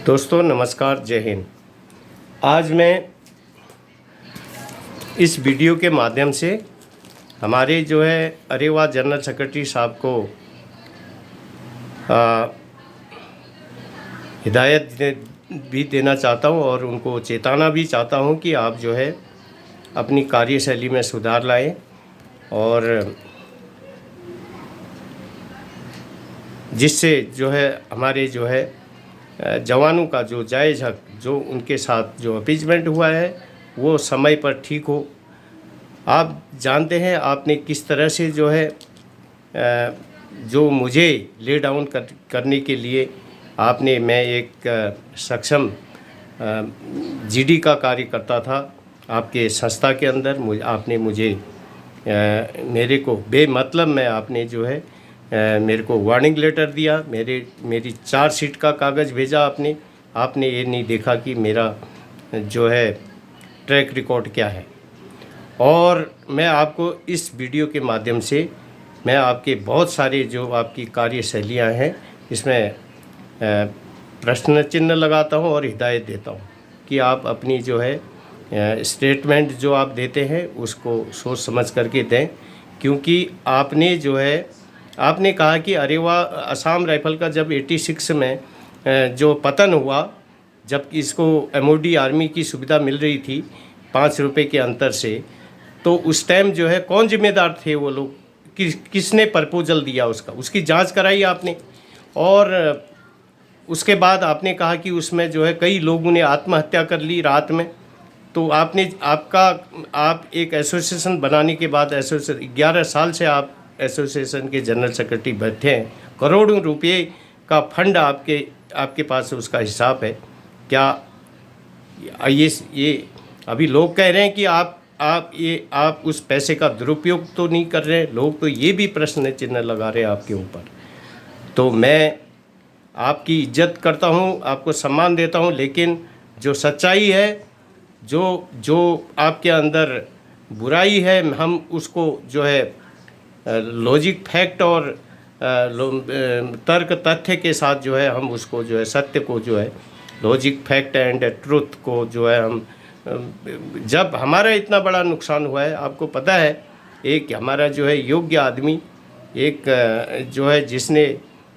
दोस्तों नमस्कार, जय हिंद। आज मैं इस वीडियो के माध्यम से हमारे अरेवा जनरल सेक्रेटरी साहब को हिदायत भी देना चाहता हूं और उनको चेताना भी चाहता हूं कि आप अपनी कार्यशैली में सुधार लाएं और जिससे हमारे जवानों का जो जायज़ हक जो उनके साथ जो अपीजमेंट हुआ है वो समय पर ठीक हो। आप जानते हैं आपने किस तरह से जो मुझे ले डाउन करने के लिए मैं एक सक्षम जीडी का कार्य करता था आपके संस्था के अंदर। आपने मुझे मेरे को बेमतलब में आपने मेरे को वार्निंग लेटर दिया, मेरी चार्जशीट का कागज़ भेजा आपने ये नहीं देखा कि मेरा ट्रैक रिकॉर्ड क्या है। और मैं आपको इस वीडियो के माध्यम से मैं आपके बहुत सारे जो आपकी कार्यशैलियाँ हैं इसमें प्रश्न चिन्ह लगाता हूँ और हिदायत देता हूँ कि आप अपनी स्टेटमेंट जो आप देते हैं उसको सोच समझ करके दें, क्योंकि आपने कहा कि अरेवा असम राइफल का जब 86 में जो पतन हुआ, जब इसको MOD आर्मी की सुविधा मिल रही थी 5 रुपये के अंतर से, तो उस टाइम कौन जिम्मेदार थे वो लोग, किसने प्रपोजल दिया उसकी जांच कराई आपने। और उसके बाद आपने कहा कि उसमें कई लोगों ने आत्महत्या कर ली रात में। तो आप एक एसोसिएशन बनाने के बाद 11 साल से आप एसोसिएशन के जनरल सेक्रेटरी बैठे हैं, करोड़ों रुपए का फंड आपके पास उसका हिसाब है क्या? ये अभी लोग कह रहे हैं कि आप उस पैसे का दुरुपयोग तो नहीं कर रहे। लोग तो ये भी प्रश्न चिन्ह लगा रहे हैं आपके ऊपर। तो मैं आपकी इज्जत करता हूँ, आपको सम्मान देता हूँ, लेकिन जो सच्चाई है, जो आपके अंदर बुराई है, हम उसको लॉजिक फैक्ट और तर्क तथ्य के साथ हम उसको सत्य को लॉजिक फैक्ट एंड ट्रुथ को हम जब हमारा इतना बड़ा नुकसान हुआ है, आपको पता है, एक हमारा योग्य आदमी, एक जिसने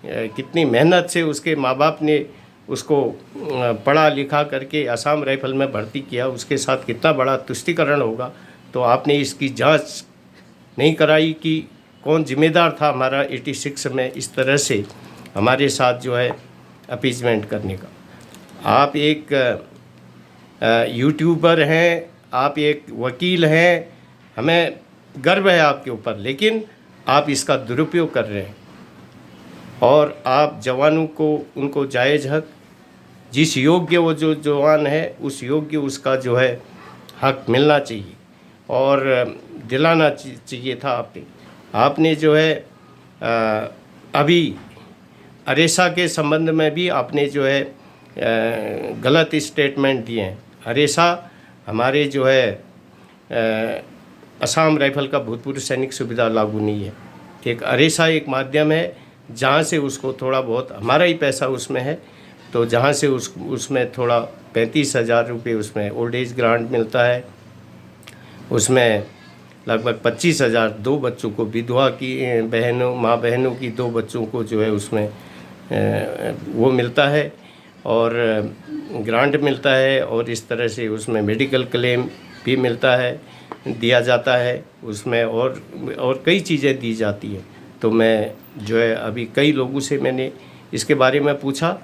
कितनी मेहनत से उसके माँ बाप ने उसको पढ़ा लिखा करके असम राइफल में भर्ती किया, उसके साथ कितना बड़ा तुष्टीकरण होगा। तो आपने इसकी जांच नहीं कराई कि कौन जिम्मेदार था हमारा 86 में इस तरह से हमारे साथ अपीजमेंट करने का। आप एक यूट्यूबर हैं, आप एक वकील हैं, हमें गर्व है आपके ऊपर, लेकिन आप इसका दुरुपयोग कर रहे हैं और आप जवानों को उनको जायज़ हक, जिस योग्य वो जो जवान है उस योग्य उसका हक मिलना चाहिए और दिलाना चाहिए था। आपने अभी अरेसा के संबंध में भी आपने गलत स्टेटमेंट दिए हैं। अरेसा हमारे असम राइफल का भूतपूर्व सैनिक सुविधा लागू नहीं है। एक अरेसा एक माध्यम है जहाँ से उसको थोड़ा बहुत हमारा ही पैसा उसमें है, तो जहाँ से उसमें थोड़ा 35,000 रुपये उसमें ओल्ड एज ग्रांट मिलता है, उसमें लगभग 25,000 दो बच्चों को, विधवा की माँ बहनों की 2 बच्चों को उसमें वो मिलता है और ग्रांट मिलता है, और इस तरह से उसमें मेडिकल क्लेम भी मिलता है, दिया जाता है उसमें, और कई चीज़ें दी जाती हैं। तो मैं अभी कई लोगों से मैंने इसके बारे में पूछा,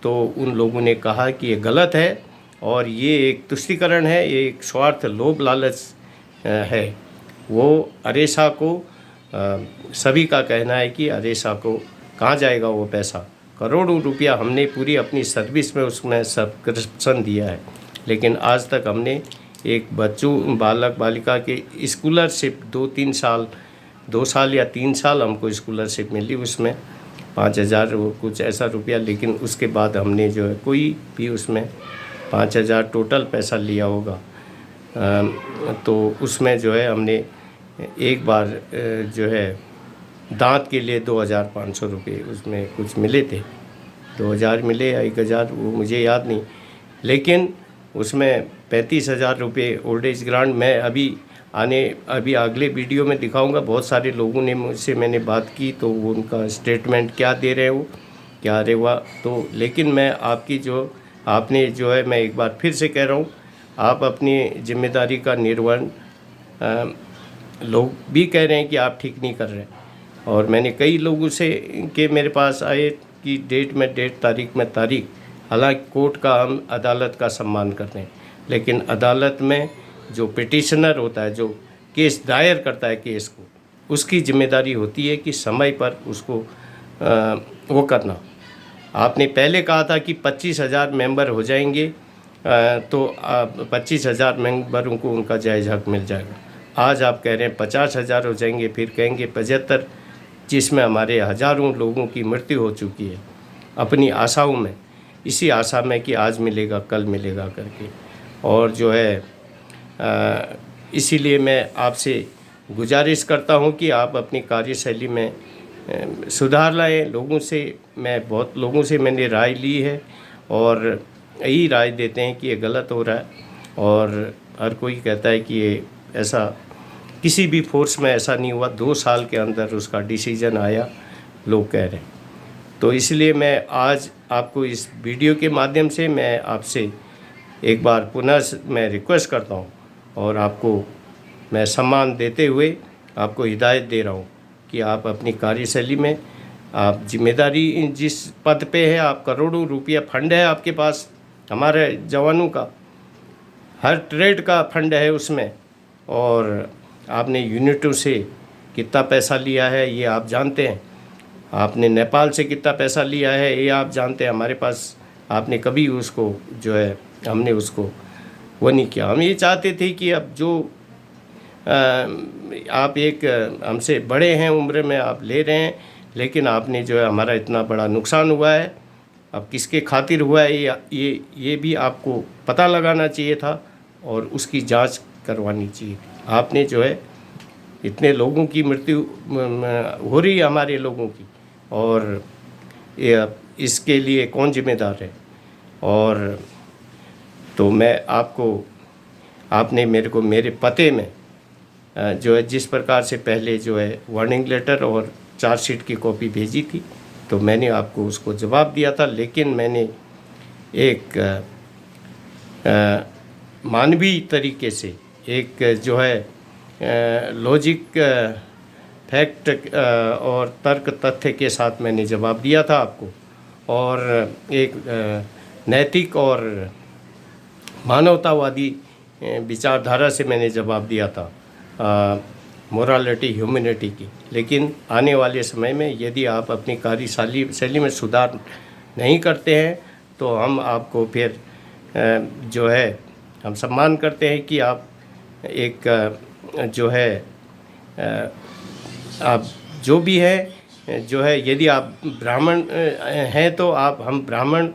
तो उन लोगों ने कहा कि ये गलत है और ये एक तुष्टीकरण है, ये एक स्वार्थ लोभ लालच है। वो अरेसा को सभी का कहना है कि अरेसा को कहाँ जाएगा वो पैसा, करोड़ों रुपया हमने पूरी अपनी सर्विस में उसमें सब्सक्रिप्शन दिया है, लेकिन आज तक हमने एक बालक बालिका के स्कॉलरशिप 2 साल या 3 साल हमको स्कॉलरशिप मिली, उसमें 5,000 कुछ ऐसा रुपया, लेकिन उसके बाद हमने कोई भी उसमें 5,000 टोटल पैसा लिया होगा। तो उसमें हमने एक बार दांत के लिए 2,500 रुपये उसमें कुछ मिले थे। 2000 मिले या 1000, वो मुझे याद नहीं, लेकिन उसमें 35,000 रुपये ओल्ड एज ग्रांट मैं अभी अगले वीडियो में दिखाऊंगा। बहुत सारे लोगों ने मुझसे मैंने बात की, तो वो उनका स्टेटमेंट क्या दे रहे हो, क्या रहे हुआ तो, लेकिन मैं आपने जो है, मैं एक बार फिर से कह रहा हूँ, आप अपनी जिम्मेदारी का निर्वहन, लोग भी कह रहे हैं कि आप ठीक नहीं कर रहे, और मैंने कई लोगों से के मेरे पास आए कि डेट तारीख में तारीख, हालांकि कोर्ट का हम अदालत का सम्मान करते हैं, लेकिन अदालत में जो पिटिशनर होता है, जो केस दायर करता है केस को, उसकी जिम्मेदारी होती है कि समय पर उसको वो करना। आपने पहले कहा था कि 25,000 मेंबर हो जाएंगे, तो 25,000 मेंबरों को उनका जायज़ हक मिल जाएगा। आज आप कह रहे हैं 50,000 हो जाएंगे, फिर कहेंगे 75, जिसमें हमारे हज़ारों लोगों की मृत्यु हो चुकी है अपनी आशाओं में, इसी आशा में कि आज मिलेगा कल मिलेगा करके। और जो है इसीलिए मैं आपसे गुजारिश करता हूं कि आप अपनी कार्यशैली में सुधार लाएं। बहुत लोगों से मैंने राय ली है, और यही राय देते हैं कि ये गलत हो रहा है, और हर कोई कहता है कि ये ऐसा किसी भी फोर्स में ऐसा नहीं हुआ, 2 साल के अंदर उसका डिसीजन आया, लोग कह रहे हैं। तो इसलिए मैं आज आपको इस वीडियो के माध्यम से मैं आपसे एक बार पुनः मैं रिक्वेस्ट करता हूँ, और आपको मैं सम्मान देते हुए आपको हिदायत दे रहा हूँ कि आप अपनी कार्यशैली में, आप जिम्मेदारी जिस पद पे है, आप करोड़ों रुपया फंड है आपके पास, हमारे जवानों का हर ट्रेड का फंड है उसमें, और आपने यूनिटों से कितना पैसा लिया है ये आप जानते हैं, आपने नेपाल से कितना पैसा लिया है ये आप जानते हैं। हमारे पास आपने कभी उसको जो है, हमने उसको वो नहीं किया। हम ये चाहते थे कि अब जो आप एक हमसे बड़े हैं उम्र में, आप ले रहे हैं, लेकिन आपने जो है हमारा इतना बड़ा नुकसान हुआ है, अब किसके खातिर हुआ है ये भी आपको पता लगाना चाहिए था, और उसकी जांच करवानी चाहिए। आपने जो है इतने लोगों की मृत्यु हो रही है, हमारे लोगों की, और इसके लिए कौन जिम्मेदार है। और तो मैं आपने मेरे को मेरे पते में जो है जिस प्रकार से पहले जो है वार्निंग लेटर और चार्जशीट की कॉपी भेजी थी, तो मैंने आपको उसको जवाब दिया था, लेकिन मैंने एक मानवीय तरीके से, एक जो है लॉजिक, फैक्ट और तर्क तथ्य के साथ मैंने जवाब दिया था आपको, और एक नैतिक और मानवतावादी विचारधारा से मैंने जवाब दिया था, मोरालिटी ह्यूमैनिटी की। लेकिन आने वाले समय में यदि आप अपनी कार्यशैली में सुधार नहीं करते हैं, तो हम आपको फिर जो है, हम सम्मान करते हैं कि आप एक जो है आप जो भी है जो है, यदि आप ब्राह्मण हैं तो हम ब्राह्मण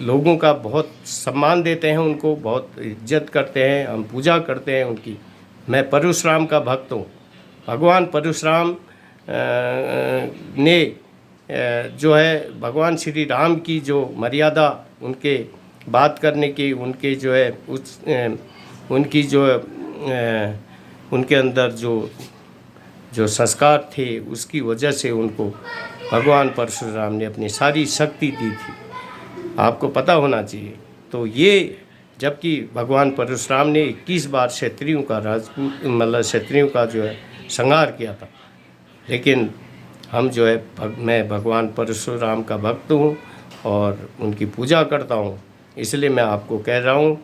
लोगों का बहुत सम्मान देते हैं, उनको बहुत इज्जत करते हैं, हम पूजा करते हैं उनकी। मैं परशुराम का भक्त हूँ। भगवान परशुराम ने जो है भगवान श्री राम की जो मर्यादा, उनके बात करने की, उनके जो है उनकी जो उनके अंदर जो संस्कार थे, उसकी वजह से उनको भगवान परशुराम ने अपनी सारी शक्ति दी थी, आपको पता होना चाहिए। तो ये जबकि भगवान परशुराम ने 21 बार क्षत्रियों का क्षत्रियों का जो है संहार किया था, लेकिन हम जो है मैं भगवान परशुराम का भक्त हूँ और उनकी पूजा करता हूँ। इसलिए मैं आपको कह रहा हूँ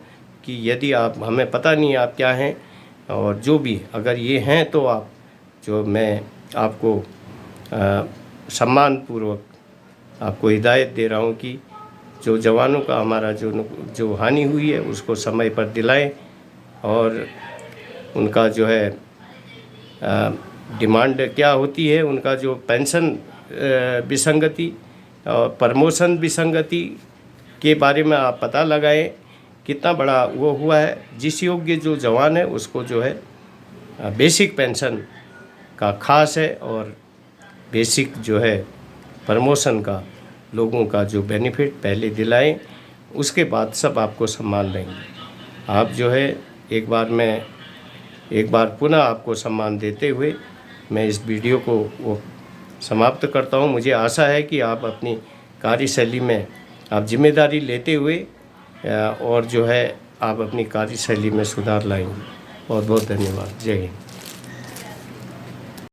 कि यदि आप, हमें पता नहीं आप क्या हैं, और जो भी अगर ये हैं, तो आप जो, मैं आपको सम्मानपूर्वक आपको हिदायत दे रहा हूँ कि जो जवानों का हमारा जो हानि हुई है उसको समय पर दिलाएं, और उनका जो है डिमांड क्या होती है, उनका जो पेंशन विसंगति और प्रमोशन विसंगति के बारे में आप पता लगाएं, कितना बड़ा वो हुआ है। जिस योग्य जो जवान है उसको जो है बेसिक पेंशन का खास है, और बेसिक जो है प्रमोशन का, लोगों का जो बेनिफिट पहले दिलाएं, उसके बाद सब आपको सम्मान देंगे। आप जो है एक बार पुनः आपको सम्मान देते हुए मैं इस वीडियो को वो समाप्त करता हूँ। मुझे आशा है कि आप अपनी कार्यशैली में आप जिम्मेदारी लेते हुए और जो है आप अपनी कार्यशैली में सुधार लाएंगे। बहुत बहुत धन्यवाद। जय हिंद।